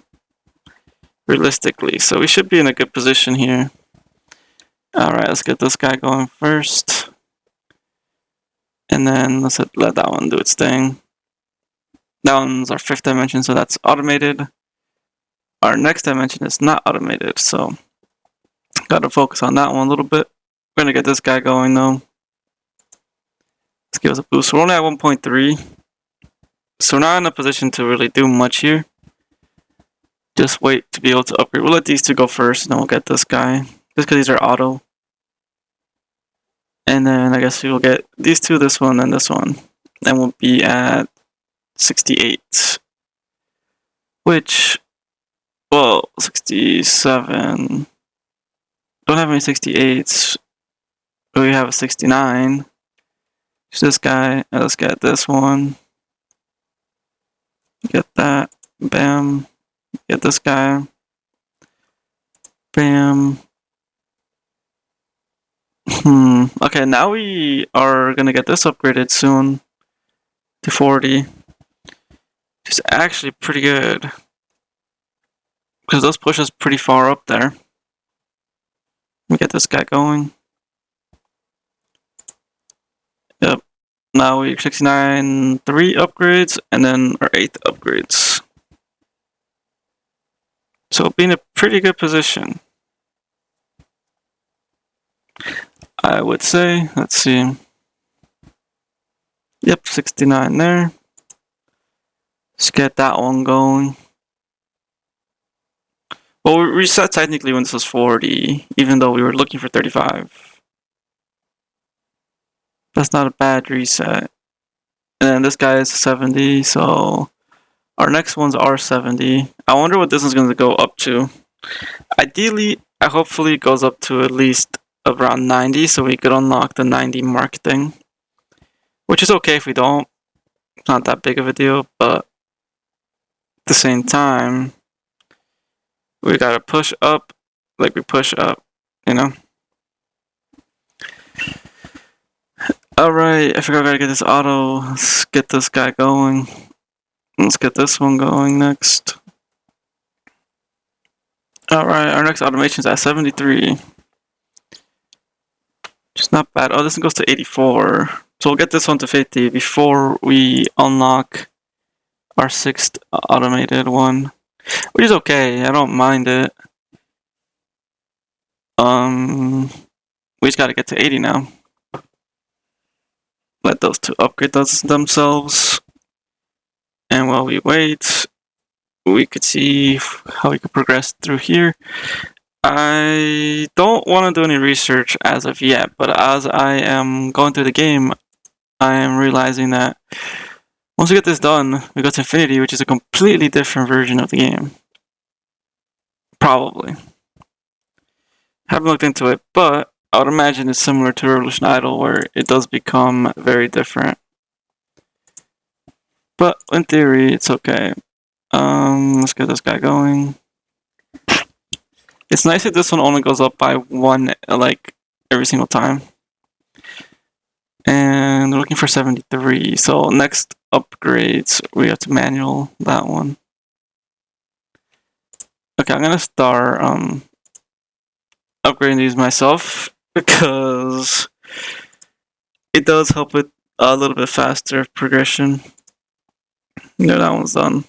realistically. So we should be in a good position here. Alright, let's get this guy going first. And then let's let that one do its thing. That one's our 5th dimension, so that's automated. Our next dimension is not automated, so gotta focus on that one a little bit. We're gonna get this guy going though. Let's give us a boost. We're only at 1.3. So we're not in a position to really do much here. Just wait to be able to upgrade. We'll let these two go first, and then we'll get this guy. Just because these are auto. And then I guess we will get these two, this one, and this one. And we'll be at 68. Which, well, 67. Don't have any 68s. We have a 69. It's this guy. Let's get this one. Get that. Bam. Get this guy. Bam. Okay, now we are gonna get this upgraded soon to 40. It's actually pretty good. Because those push us pretty far up there. Let me get this guy going. Yep. Now we're 69, 3 upgrades, and then our 8 upgrades. So be in a pretty good position, I would say. Let's see. Yep, 69 there. Let's get that one going. Well, we reset technically when this was 40, even though we were looking for 35. That's not a bad reset. And then this guy is 70, so our next ones are 70. I wonder what this is going to go up to. Ideally, hopefully it goes up to at least around 90, so we could unlock the 90 mark thing. Which is okay if we don't. It's not that big of a deal, but at the same time, we gotta push up like we push up, you know? Alright, I forgot I gotta get this auto. Let's get this guy going. Let's get this one going next. Alright, our next automation is at 73. Just not bad. Oh, this one goes to 84. So we'll get this one to 50 before we unlock our 6th automated one. Which is okay, I don't mind it. We just gotta get to 80 now. Let those two upgrade themselves. And while we wait, we could see how we could progress through here. I don't want to do any research as of yet, but as I am going through the game, I am realizing that once we get this done, we go to Infinity, which is a completely different version of the game. Probably. Haven't looked into it, but I would imagine it's similar to Revolution Idol, where it does become very different. But in theory, it's okay. Let's get this guy going. It's nice that this one only goes up by 1, like, every single time. And we're looking for 73. So next upgrades, we have to manual that one. Okay, I'm gonna start upgrading these myself because it does help with a little bit faster progression. Yeah, that one's done.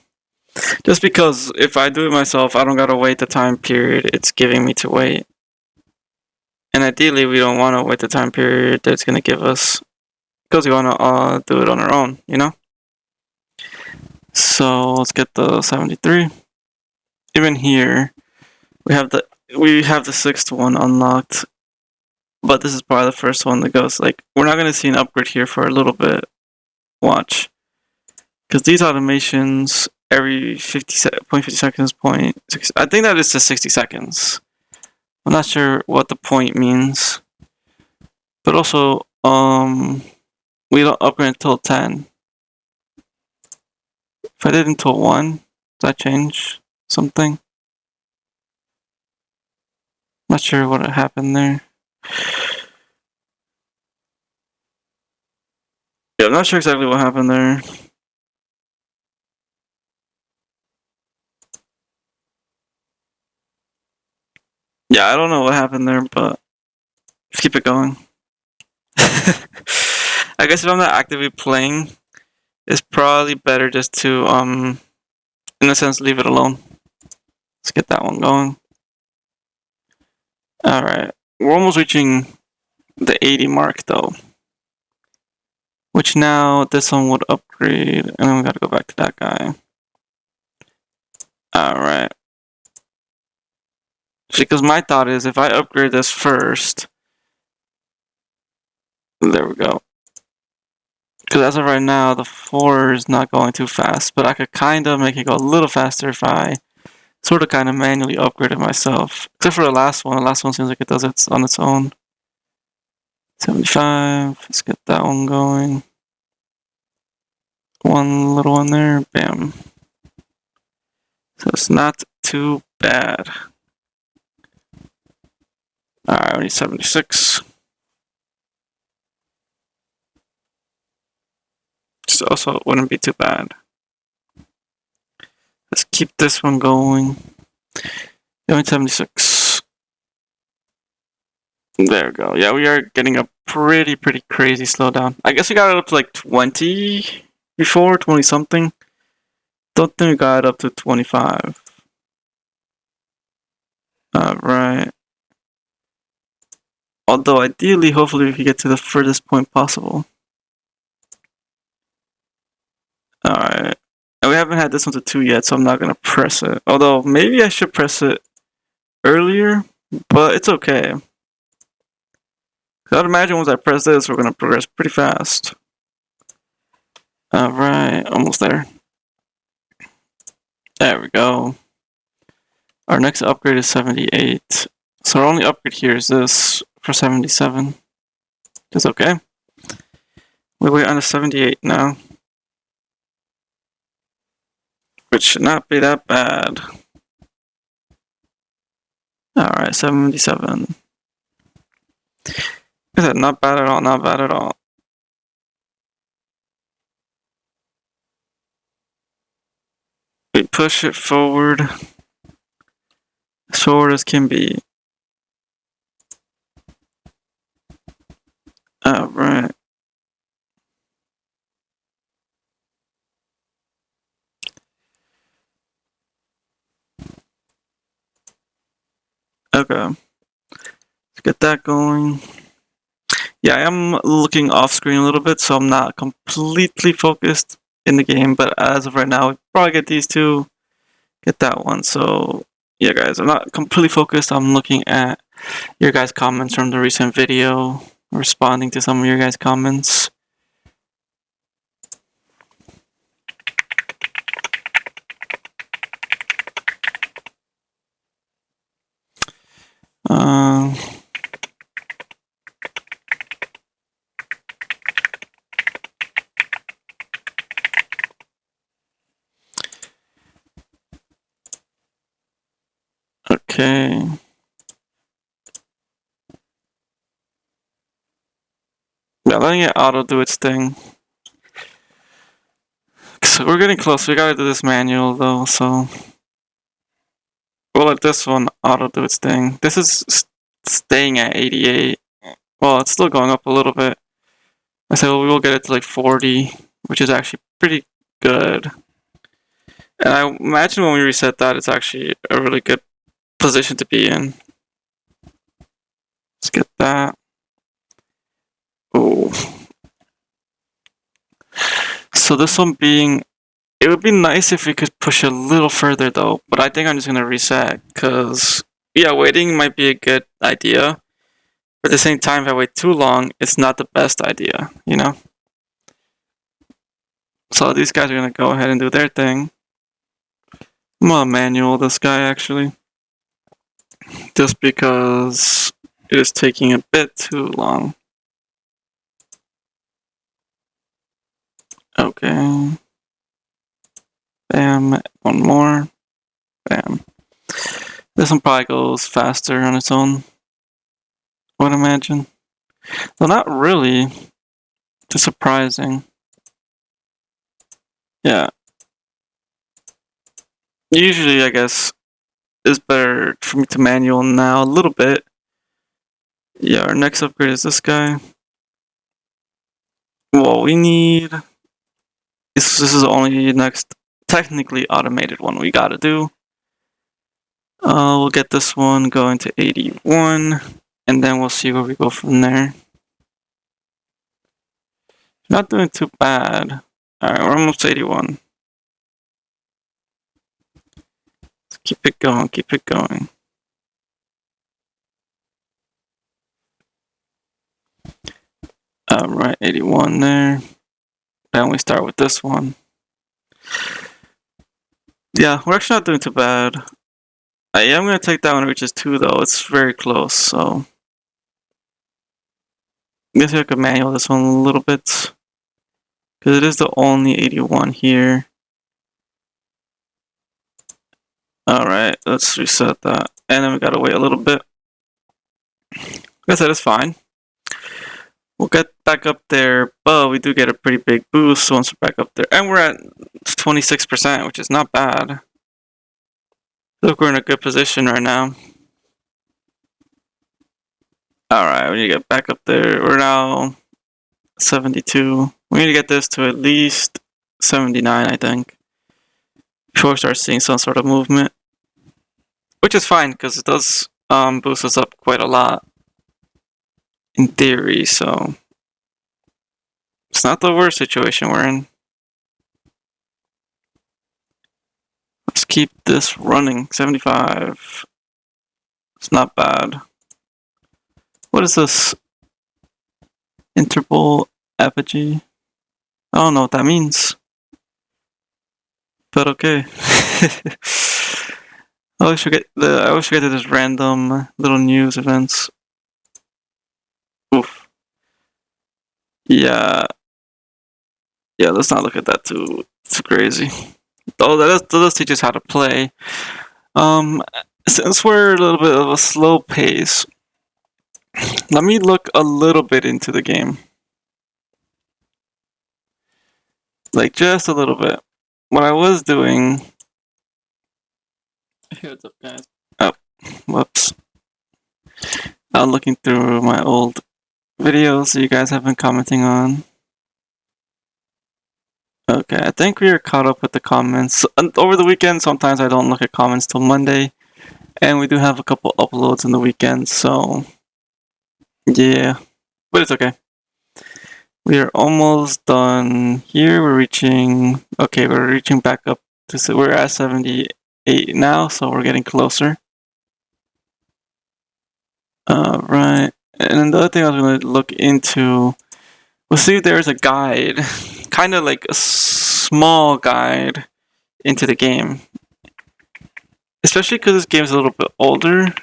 Just because if I do it myself, I don't gotta wait the time period it's giving me to wait. And ideally, we don't want to wait the time period that it's gonna give us, because we want to do it on our own, you know. So let's get the 73. Even here, we have the 6th one unlocked, but this is probably the first one that goes. Like, we're not gonna see an upgrade here for a little bit. Watch, because these automations every 0.50 seconds, I think that is to 60 seconds. I'm not sure what the point means, but also we don't upgrade until 10. If I did until 1, does that change something? Not sure what happened there. Yeah, I'm not sure exactly what happened there. Yeah, I don't know what happened there, but let's keep it going. I guess if I'm not actively playing, it's probably better just to, in a sense, leave it alone. Let's get that one going. Alright, we're almost reaching the 80 mark though. Which now this one would upgrade, and then we gotta go back to that guy. Alright. Because my thought is if I upgrade this first, there we go. Because as of right now, the 4 is not going too fast, but I could kind of make it go a little faster if I sort of kind of manually upgrade it myself. Except for the last one. The last one seems like it does it on its own. 75. Let's get that one going. One little one there. Bam. So it's not too bad. Alright, I need 76. So also, it wouldn't be too bad. Let's keep this one going. 76. There we go. Yeah, we are getting a pretty crazy slowdown. I guess we got it up to like 20 before, 20 something. Don't think we got it up to 25. Alright. Although ideally, hopefully we can get to the furthest point possible. Alright. And we haven't had this one to 2 yet, so I'm not gonna press it. Although, maybe I should press it earlier, but it's okay. I'd imagine once I press this, we're gonna progress pretty fast. Alright, almost there. There we go. Our next upgrade is 78. So our only upgrade here is this for 77. That's okay. We wait on a 78 now. Which should not be that bad. Alright, 77. Is that not bad at all? Not bad at all. We push it forward. As forward as can be. Alright. Okay. Let's get that going. Yeah, I am looking off screen a little bit, so I'm not completely focused in the game, but as of right now, we probably get these two, get that one. So yeah, guys, I'm not completely focused. I'm looking at your guys' comments from the recent video, responding to some of your guys' comments. Okay. Yeah, letting it auto do its thing. So we're getting close. We gotta do this manual though, so we'll let this one auto do its thing. This is staying at 88. Well, it's still going up a little bit. I said we will get it to like 40, which is actually pretty good. And I imagine when we reset that, it's actually a really good position to be in. Let's get that. Oh. So this one being, it would be nice if we could push a little further though, but I think I'm just gonna reset, because yeah, waiting might be a good idea, but at the same time, if I wait too long, it's not the best idea, you know? So these guys are gonna go ahead and do their thing. I'm gonna manual this guy actually, just because it is taking a bit too long. Okay. Bam, one more. Bam. This one probably goes faster on its own, I would imagine. Though not really. It's surprising. Yeah. Usually, I guess, it's better for me to manual now a little bit. Yeah, our next upgrade is this guy. Well, we need... This is the only next technically automated one we gotta do. We'll get this one going to 81, and then we'll see where we go from there. Not doing too bad. Alright, we're almost 81. Let's keep it going, keep it going. Alright, 81 there. And we start with this one. Yeah, we're actually not doing too bad. I am going to take that when it reaches 2, though. It's very close, so... I guess I could manual this one a little bit. Because it is the only 81 here. Alright, let's reset that. And then we gotta wait a little bit. Like I said, it's fine. We'll get back up there, but we do get a pretty big boost once we're back up there. And we're at 26%, which is not bad. Look, we're in a good position right now. Alright, we need to get back up there. We're now 72. We need to get this to at least 79, I think. Before we start seeing some sort of movement. Which is fine, because it does boost us up quite a lot. In theory, so... It's not the worst situation we're in. Let's keep this running. 75. It's not bad. What is this? Interval apogee? I don't know what that means. But okay. I always forget that there's random little news events. Oof. Yeah. Yeah, let's not look at that too crazy. Oh, that does teach us how to play. Since we're a little bit of a slow pace, let me look a little bit into the game. Like, just a little bit. What I was doing... Hey, what's up, guys? Oh, whoops. I'm looking through my old videos that you guys have been commenting on. Okay, I think we are caught up with the comments. Over the weekend, sometimes I don't look at comments till Monday. And we do have a couple uploads in the weekend, so... Yeah. But it's okay. We are almost done here. We're reaching... Okay, we're reaching back up to... We're at 78 now, so we're getting closer. Right. And then the other thing I was going to look into... We'll see if there's a guide. Kind of like a small guide into the game. Especially because this game is a little bit older.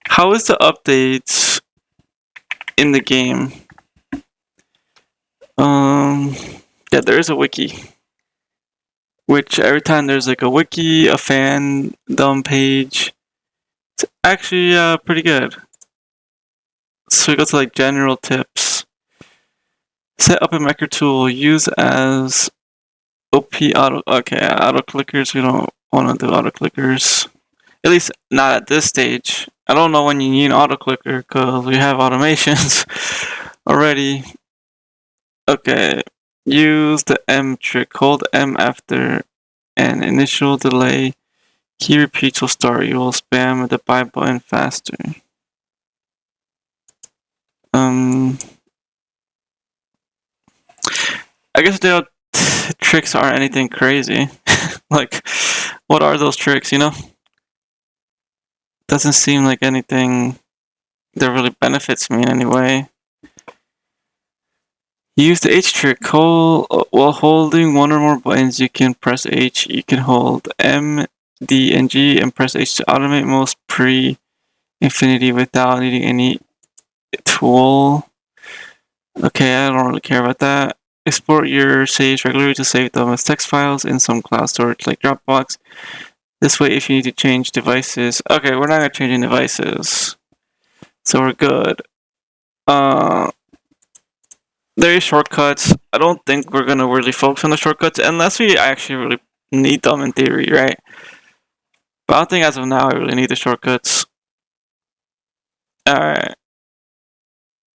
How is the updates in the game? Yeah, there is a wiki. Which every time there's like a wiki, a fandom page, it's actually pretty good. So we go to like general tips. Set up a maker tool. Use as OP auto. Okay, auto clickers. We don't want to do auto clickers. At least not at this stage. I don't know when you need an auto clicker because we have automations already. Okay. Use the M trick. Hold M after an initial delay. Key repeats will start. You will spam the buy button faster. I guess the tricks aren't anything crazy. Like, what are those tricks, you know? Doesn't seem like anything that really benefits me in any way. Use the H trick. While holding one or more buttons, you can press H. You can hold M, D, and G and press H to automate most pre-infinity without needing any tool. Okay, I don't really care about that. Export your saves regularly to save them as text files in some cloud storage like Dropbox. This way, if you need to change devices... Okay, we're not going to change any devices. So we're good. There is shortcuts. I don't think we're going to really focus on the shortcuts unless we actually really need them in theory, right? But I don't think as of now I really need the shortcuts. Alright.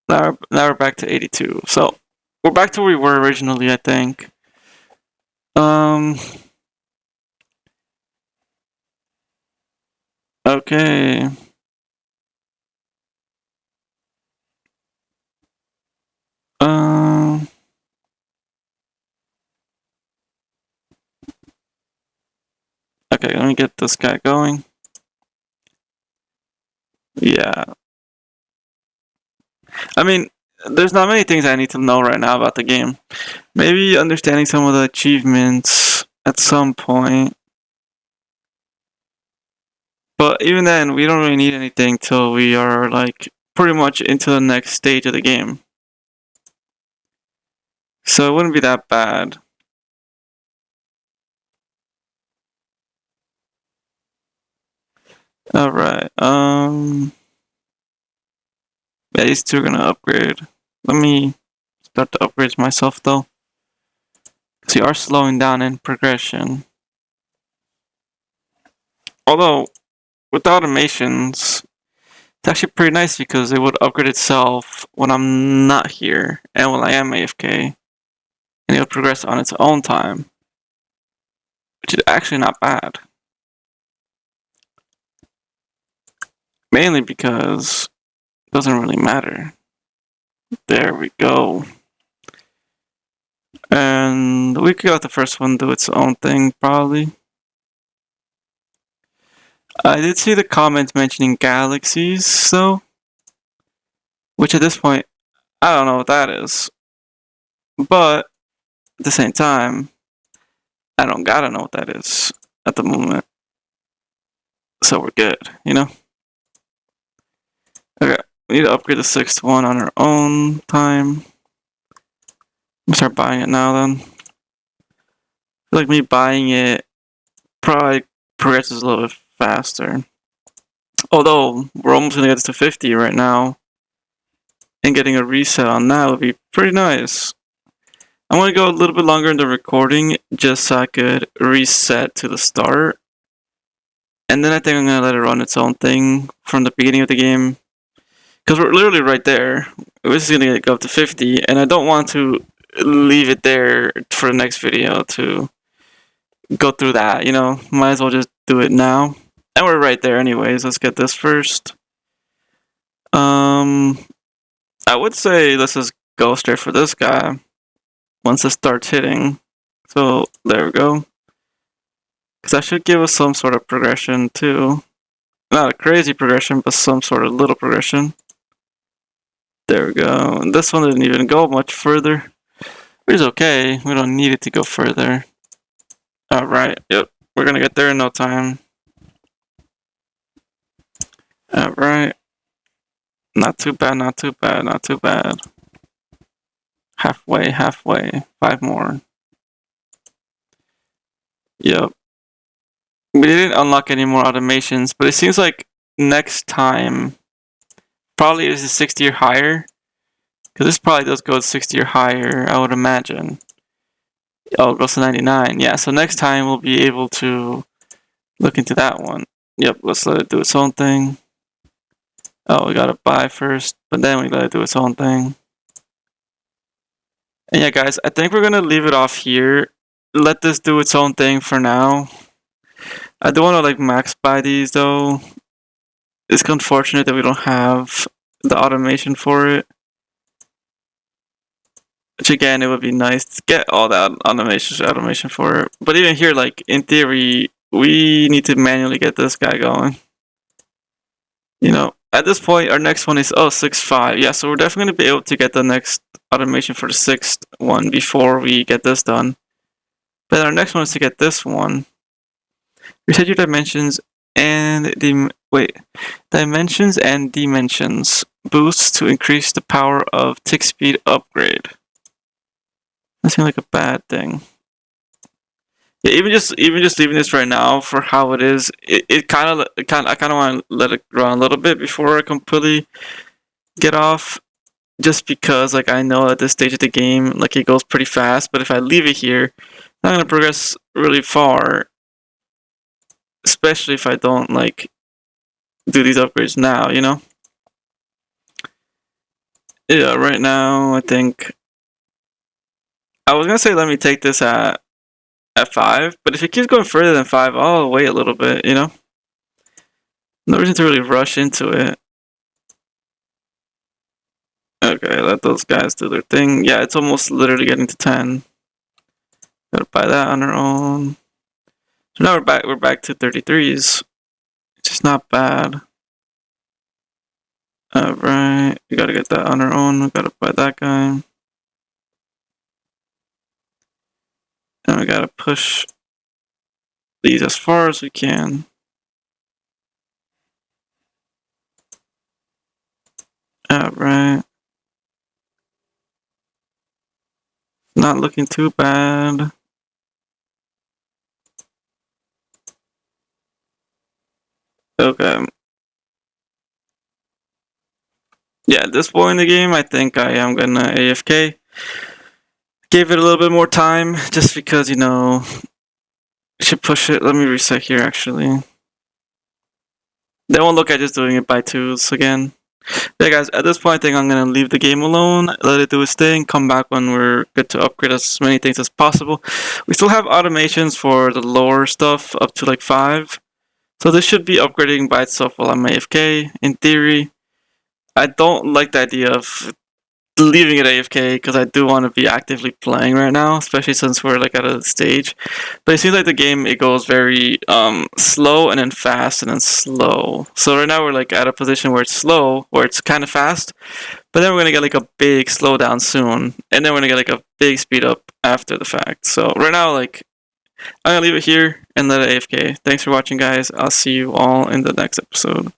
Now we're back to 82. So, we're back to where we were originally, I think. Okay. Okay, let me get this guy going. Yeah. I mean, there's not many things I need to know right now about the game. Maybe understanding some of the achievements at some point. But even then, we don't really need anything till we are like pretty much into the next stage of the game. So it wouldn't be that bad. Alright, yeah, these two are gonna upgrade. Let me start the upgrades myself though. Because we are slowing down in progression. Although, with the automations, it's actually pretty nice because it would upgrade itself when I'm not here and when I am AFK. And it'll progress on its own time. Which is actually not bad. Mainly because it doesn't really matter. There we go. And we could let the first one do its own thing, probably. I did see the comments mentioning galaxies, though. Which at this point, I don't know what that is. But at the same time, I don't gotta know what that is at the moment. So we're good, you know? Okay, we need to upgrade the sixth one on our own time. I'm gonna start buying it now then. I feel like me buying it probably progresses a little bit faster. Although, we're almost gonna get to 50 right now. And getting a reset on that would be pretty nice. I'm gonna go a little bit longer in the recording just so I could reset to the start. And then I think I'm gonna let it run its own thing from the beginning of the game. Because we're literally right there. We're just gonna go up to 50, and I don't want to leave it there for the next video to go through that, you know? Might as well just do it now. And we're right there anyways. Let's get this first. I would say let's just go straight for this guy once it starts hitting. So there we go. Because that should give us some sort of progression too. Not a crazy progression, but some sort of little progression. There we go. And this one didn't even go much further. Which is okay. We don't need it to go further. Alright, yep. We're gonna get there in no time. Alright. Not too bad, not too bad, not too bad. Halfway, halfway. 5 more. Yep. We didn't unlock any more automations, but it seems like next time probably is a 60 or higher. Because this probably does go to 60 or higher, I would imagine. Oh, it goes to 99. Yeah, so next time we'll be able to look into that one. Yep, let's let it do its own thing. Oh, we gotta buy first, but then we let it do its own thing. And yeah, guys, I think we're gonna leave it off here. Let this do its own thing for now. I do want to like max buy these though. It's unfortunate that we don't have the automation for it. Which again, it would be nice to get all that automation for it. But even here, like in theory, we need to manually get this guy going. You know, at this point, our next one is 6.5. Yeah, so we're definitely gonna be able to get the next automation for the 6th one before we get this done. But our next one is to get this one. Reset your dimensions and dimensions and dimensions boosts to increase the power of tick speed upgrade. That seems like a bad thing. Yeah, even just leaving this right now for how it is, I kind of want to let it run a little bit before I completely get off. Just because like I know at this stage of the game, like it goes pretty fast, but if I leave it here, I'm not gonna progress really far. Especially if I don't like do these upgrades now, you know? Yeah, right now I think I was gonna say let me take this at 5, but if it keeps going further than 5, I'll wait a little bit, you know? No reason to really rush into it. Okay, let those guys do their thing. Yeah, it's almost literally getting to 10. Gotta buy that on our own. So now we're back to 33s. It's just not bad. Alright. We gotta get that on our own. We gotta buy that guy. And we gotta push these as far as we can. Alright. Not looking too bad. Okay. Yeah, at this point in the game, I think I am gonna AFK. Gave it a little bit more time, just because, you know, should push it. Let me reset here, actually. They won't look at just doing it by twos again. Yeah, guys, at this point, I think I'm going to leave the game alone, let it do its thing, come back when we're good to upgrade as many things as possible. We still have automations for the lower stuff up to like 5. So this should be upgrading by itself while I'm AFK, in theory. I don't like the idea of leaving it AFK because I do want to be actively playing right now, especially since we're like at a stage. But it seems like the game, it goes very slow and then fast and then slow. So right now we're like at a position where it's slow, where it's kind of fast, but then we're gonna get like a big slowdown soon, and then we're gonna get like a big speed up after the fact. So right now, like, I'm gonna leave it here and let it AFK. Thanks for watching, guys. I'll see you all in the next episode.